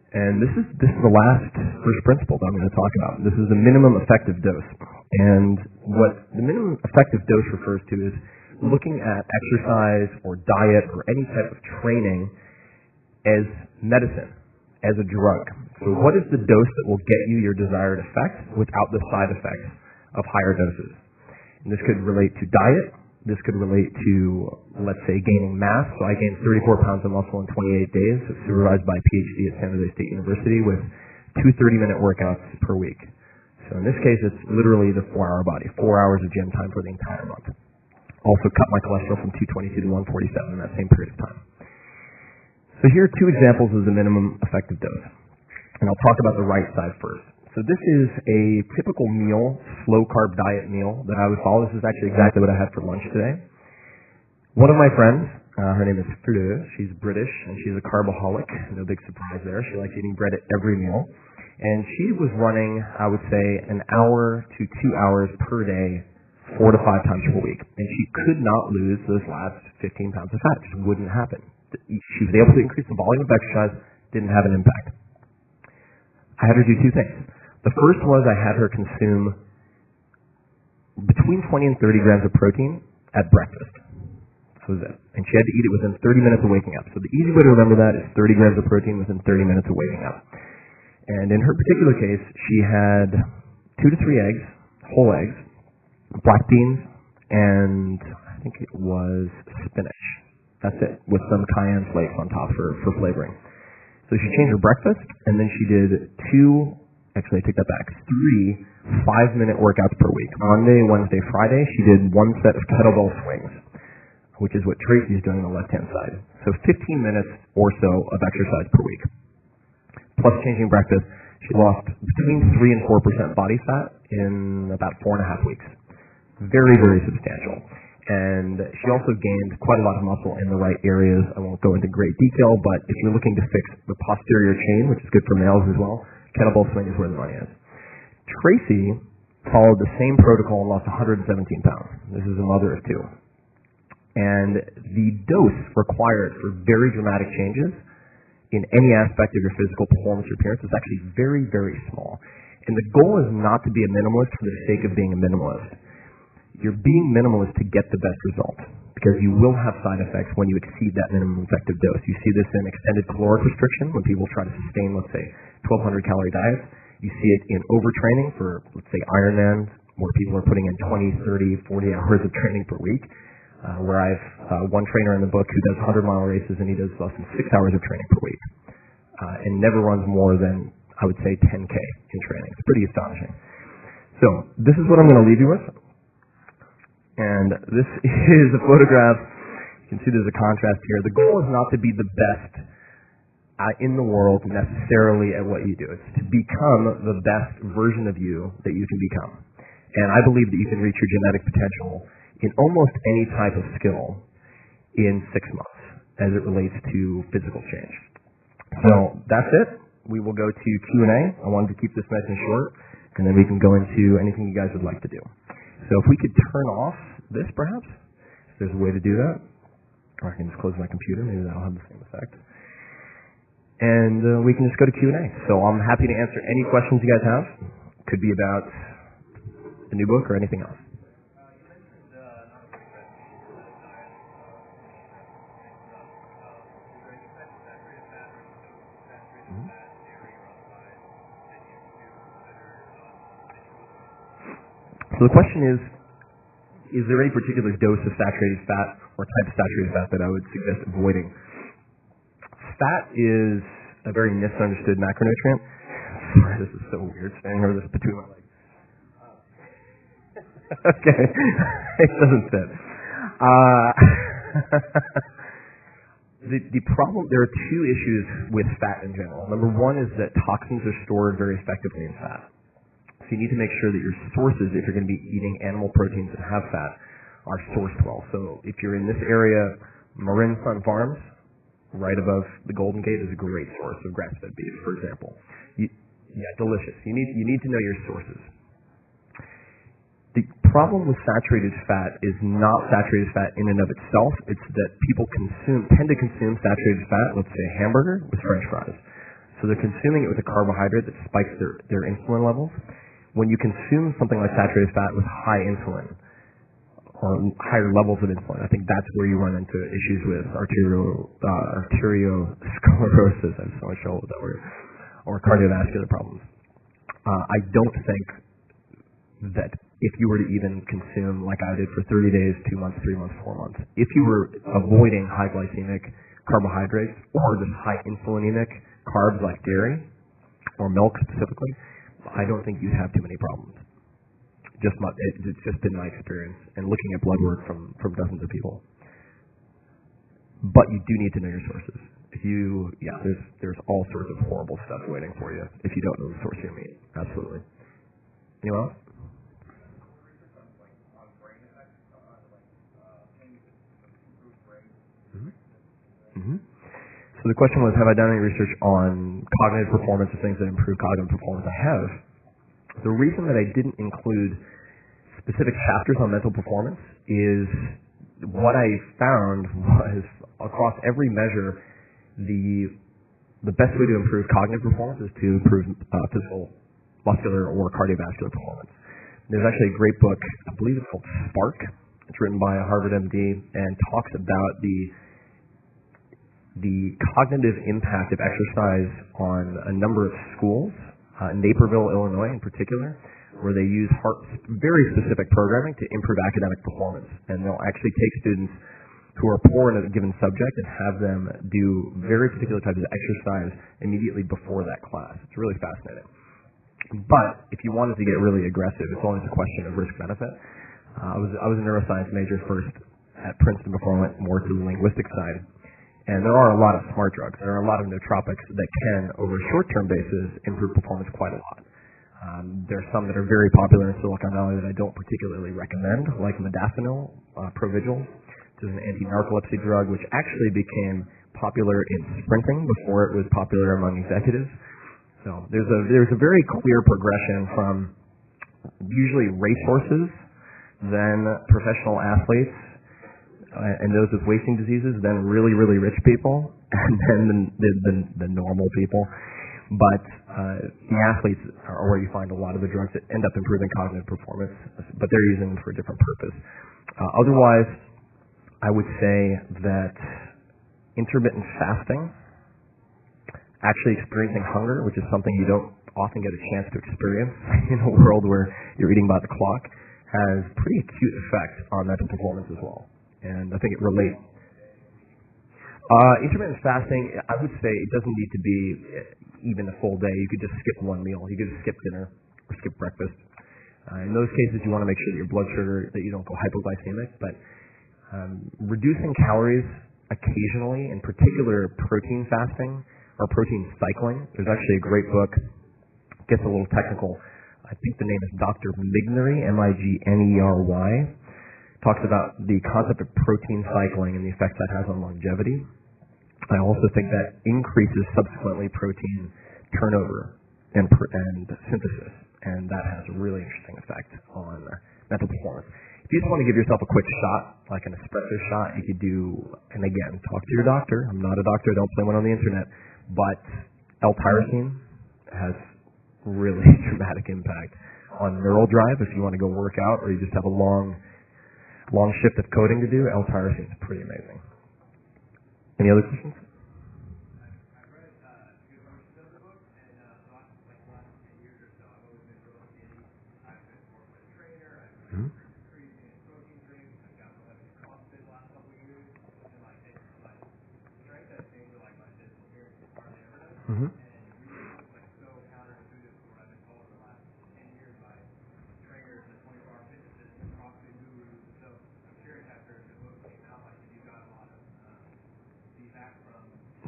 And this is the last first principle that I'm going to talk about. This is the minimum effective dose. And what the minimum effective dose refers to is looking at exercise or diet or any type of training as medicine, as a drug. So what is the dose that will get you your desired effect without the side effects of higher doses? And this could relate to diet. This could relate to, let's say, gaining mass. So I gained 34 pounds of muscle in 28 days, supervised by a PhD at San Jose State University with 2 30-minute workouts per week. So in this case, it's literally the 4-hour body, 4 hours of gym time for the entire month. Also cut my cholesterol from 222 to 147 in that same period of time. So here are 2 examples of the minimum effective dose. And I'll talk about the right side first. So this is a typical meal, slow-carb diet meal that I would follow. This is actually exactly what I had for lunch today. One of my friends, her name is Fleur, she's British, and she's a carboholic. No big surprise there. She likes eating bread at every meal. And she was running, I would say, an hour to 2 hours per day, 4 to 5 times per week. And she could not lose those last 15 pounds of fat. It just wouldn't happen. She was able to increase the volume of exercise, didn't have an impact. I had her do 2 things. The first was I had her consume between 20 and 30 grams of protein at breakfast. That was it. And she had to eat it within 30 minutes of waking up. So the easy way to remember that is 30 grams of protein within 30 minutes of waking up. And in her particular case, she had 2 to 3 eggs, whole eggs, black beans, and I think it was spinach. That's it, with some cayenne flakes on top for flavoring. So she changed her breakfast, and then she did 3 5-minute workouts per week. Monday, Wednesday, Friday, she did 1 set of kettlebell swings, which is what Tracy's doing on the left-hand side. So 15 minutes or so of exercise per week. Plus changing breakfast, she lost between 3 and 4% body fat in about 4.5 weeks. Very, very substantial. And she also gained quite a lot of muscle in the right areas. I won't go into great detail, but if you're looking to fix the posterior chain, which is good for males as well, kettlebell swing is where the money is. Tracy followed the same protocol and lost 117 pounds. This is a mother of 2. And the dose required for very dramatic changes in any aspect of your physical performance or appearance is actually very, very small. And the goal is not to be a minimalist for the sake of being a minimalist. You're being minimalist to get the best result, because you will have side effects when you exceed that minimum effective dose. You see this in extended caloric restriction when people try to sustain, let's say, 1,200 calorie diets. You see it in overtraining for, let's say, Ironman, where people are putting in 20, 30, 40 hours of training per week. Where I've one trainer in the book who does 100-mile races, and he does less than 6 hours of training per week, and never runs more than, I would say, 10K in training. It's pretty astonishing. So this is what I'm going to leave you with. And this is a photograph. You can see there's a contrast here. The goal is not to be the best in the world necessarily at what you do. It's to become the best version of you that you can become. And I believe that you can reach your genetic potential in almost any type of skill in 6 months as it relates to physical change. So that's it. We will go to Q&A. I wanted to keep this nice and short, and then we can go into anything you guys would like to do. So if we could turn off this, perhaps, if there's a way to do that. Or I can just close my computer. Maybe that'll have the same effect. And we can just go to Q&A. So I'm happy to answer any questions you guys have. Could be about the new book or anything else. So the question is there any particular dose of saturated fat or type of saturated fat that I would suggest avoiding? Fat is a very misunderstood macronutrient. Sorry, this is so weird standing over this between my legs. Okay, it doesn't fit. The problem, there are 2 issues with fat in general. Number 1 is that toxins are stored very effectively in fat. So you need to make sure that your sources, if you're going to be eating animal proteins that have fat, are sourced well. So if you're in this area, Marin Sun Farms, right above the Golden Gate, is a great source of grass-fed beef, for example. Delicious. You need to know your sources. The problem with saturated fat is not saturated fat in and of itself. It's that people tend to consume saturated fat, let's say a hamburger, with French fries. So they're consuming it with a carbohydrate that spikes their insulin levels. When you consume something like saturated fat with high insulin, or higher levels of insulin, I think that's where you run into issues with arteriosclerosis, I'm so much trouble with that word, or cardiovascular problems. I don't think that if you were to even consume, like I did for 30 days, 2 months, 3 months, 4 months, if you were avoiding high glycemic carbohydrates or just high insulinemic carbs like dairy or milk specifically, I don't think you'd have too many problems. It's just been my experience and looking at blood work from dozens of people. But you do need to know your sources. There's all sorts of horrible stuff waiting for you if you don't know the source of your meat. Absolutely. Anyone else? Mm-hmm. So the question was, have I done any research on cognitive performance or things that improve cognitive performance? I have. The reason that I didn't include specific chapters on mental performance is what I found was across every measure, the best way to improve cognitive performance is to improve physical, muscular, or cardiovascular performance. There's actually a great book, I believe it's called Spark. It's written by a Harvard MD and talks about the cognitive impact of exercise on a number of schools, Naperville, Illinois in particular, where they use very specific programming to improve academic performance. And they'll actually take students who are poor in a given subject and have them do very particular types of exercise immediately before that class. It's really fascinating. But if you wanted to get really aggressive, it's always a question of risk-benefit. I was a neuroscience major first at Princeton before I went more to the linguistic side. And there are a lot of smart drugs. There are a lot of nootropics that can, over a short-term basis, improve performance quite a lot. There are some that are very popular in Silicon Valley that I don't particularly recommend, like modafinil, Provigil, which is an anti-narcolepsy drug, which actually became popular in sprinting before it was popular among executives. So there's a very clear progression from usually racehorses, then professional athletes, and those with wasting diseases, then really, really rich people, and then the normal people. But the athletes are where you find a lot of the drugs that end up improving cognitive performance, but they're using them for a different purpose. Otherwise, I would say that intermittent fasting, actually experiencing hunger, which is something you don't often get a chance to experience in a world where you're eating by the clock, has pretty acute effect on mental performance as well. And I think it relates. Intermittent fasting, I would say it doesn't need to be even a full day. You could just skip one meal. You could just skip dinner or skip breakfast. In those cases, you want to make sure that your blood sugar, that you don't go hypoglycemic. But reducing calories occasionally, in particular protein fasting or protein cycling, there's actually a great book. It gets a little technical. I think the name is Dr. Mignery, Mignery. Talks about the concept of protein cycling and the effects that has on longevity. I also think that increases subsequently protein turnover and synthesis, and that has a really interesting effect on mental performance. If you just want to give yourself a quick shot, like an espresso shot, you could do, and again, talk to your doctor. I'm not a doctor, I don't play one on the internet, but L-tyrosine has really dramatic impact on neural drive. If you want to go work out or you just have a long shift of coding to do, L-tyrosine is pretty amazing. Any other questions? Mm-hmm. Mm-hmm.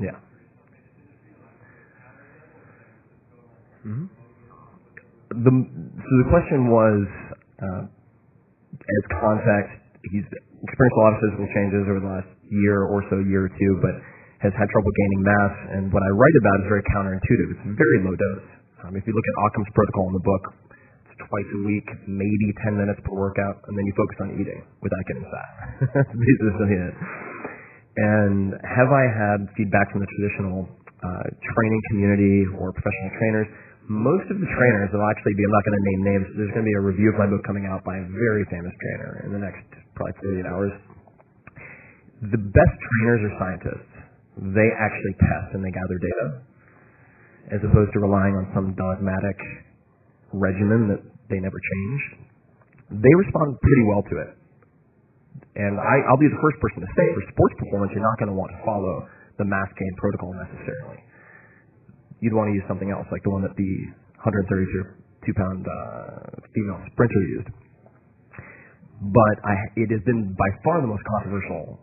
Yeah. Mm-hmm. So the question was, as context, he's experienced a lot of physical changes over the last year or two, but has had trouble gaining mass. And what I write about is very counterintuitive. It's very low dose. If you look at Occam's protocol in the book, it's twice a week, maybe 10 minutes per workout, and then you focus on eating without getting fat. That's basically it. And have I had feedback from the traditional training community or professional trainers, most of the trainers will actually be, I'm not going to name names, there's going to be a review of my book coming out by a very famous trainer in the next probably 48 hours. The best trainers are scientists. They actually test and they gather data, as opposed to relying on some dogmatic regimen that they never change. They respond pretty well to it. And I'll be the first person to say, for sports performance, you're not going to want to follow the mass gain protocol necessarily. You'd want to use something else, like the one that the 132-pound female sprinter used. But it has been by far the most controversial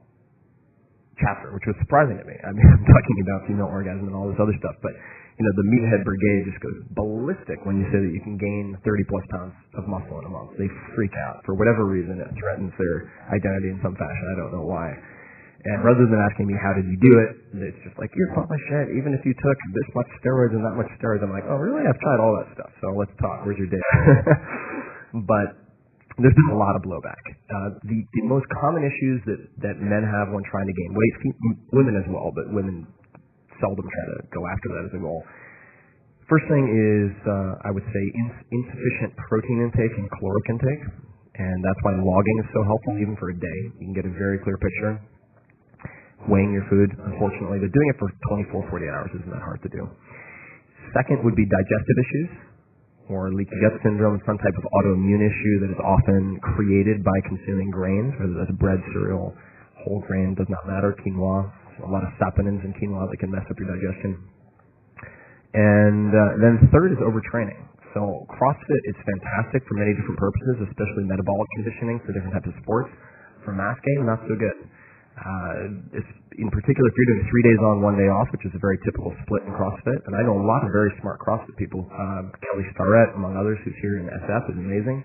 chapter, which was surprising to me. I mean, I'm talking about female orgasm and all this other stuff, but the meathead brigade just goes ballistic when you say that you can gain 30-plus pounds of muscle in a month. They freak out. For whatever reason, it threatens their identity in some fashion. I don't know why. And rather than asking me, how did you do it, it's just like, you're full of shit. Even if you took this much steroids and that much steroids, I'm like, oh, really? I've tried all that stuff. So let's talk. Where's your data? But there's been a lot of blowback. The most common issues that men have when trying to gain weight, women as well, but women seldom try to go after that as a goal. First thing is, I would say, insufficient protein intake and caloric intake. And that's why logging is so helpful, even for a day. You can get a very clear picture. Weighing your food, unfortunately, but doing it for 24, 48 hours isn't that hard to do. Second would be digestive issues, or leaky gut syndrome, some type of autoimmune issue that is often created by consuming grains, whether that's bread, cereal, whole grain, does not matter, quinoa, a lot of saponins in quinoa that can mess up your digestion. And then third is overtraining. So CrossFit is fantastic for many different purposes, especially metabolic conditioning for different types of sports. For mass gain, not so good. In particular, if you're doing 3 days on, 1 day off, which is a very typical split in CrossFit, and I know a lot of very smart CrossFit people, Kelly Starrett, among others, who's here in SF, is amazing.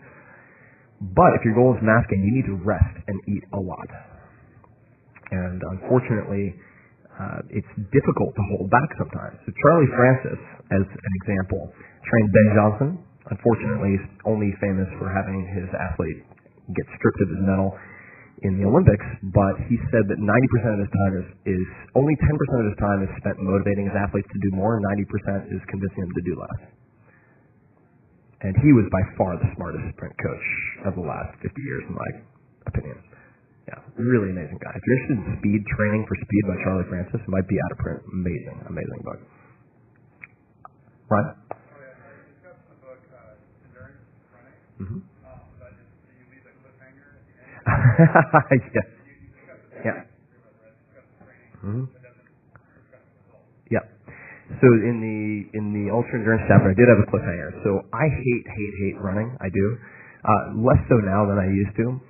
But if your goal is mass gain, you need to rest and eat a lot. And unfortunately, it's difficult to hold back sometimes. So Charlie Francis, as an example, trained Ben Johnson. Unfortunately, he's only famous for having his athlete get stripped of his medal in the Olympics, but he said that 90% of his time is only 10% of his time is spent motivating his athletes to do more, 90% is convincing them to do less. And he was by far the smartest sprint coach of the last 50 years, in my opinion. Yeah, really amazing guy. If you're interested in Speed, Training for Speed by Charlie Francis, it might be out of print. Amazing book. Right? You discussed in the book endurance running. Mm-hmm. Do you leave a cliffhanger at the end? Yeah. Yeah. So in the ultra endurance chapter, I did have a cliffhanger. So I hate running. I do. Less so now than I used to.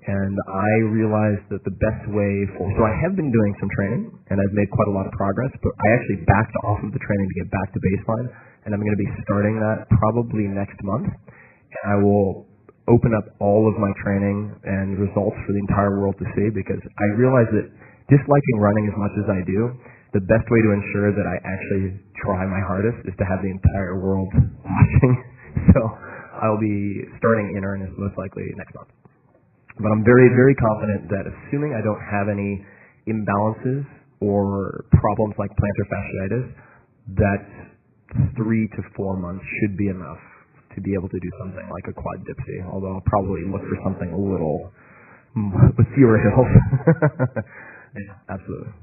And I realized that the best way so I have been doing some training, and I've made quite a lot of progress, but I actually backed off of the training to get back to baseline, and I'm going to be starting that probably next month. And I will open up all of my training and results for the entire world to see, because I realize that disliking running as much as I do, the best way to ensure that I actually try my hardest is to have the entire world watching. So I'll be starting in earnest most likely next month. But I'm very, very confident that assuming I don't have any imbalances or problems like plantar fasciitis, that 3 to 4 months should be enough to be able to do something like a quad dipsy, although I'll probably look for something a little with fewer hills. Yeah, absolutely.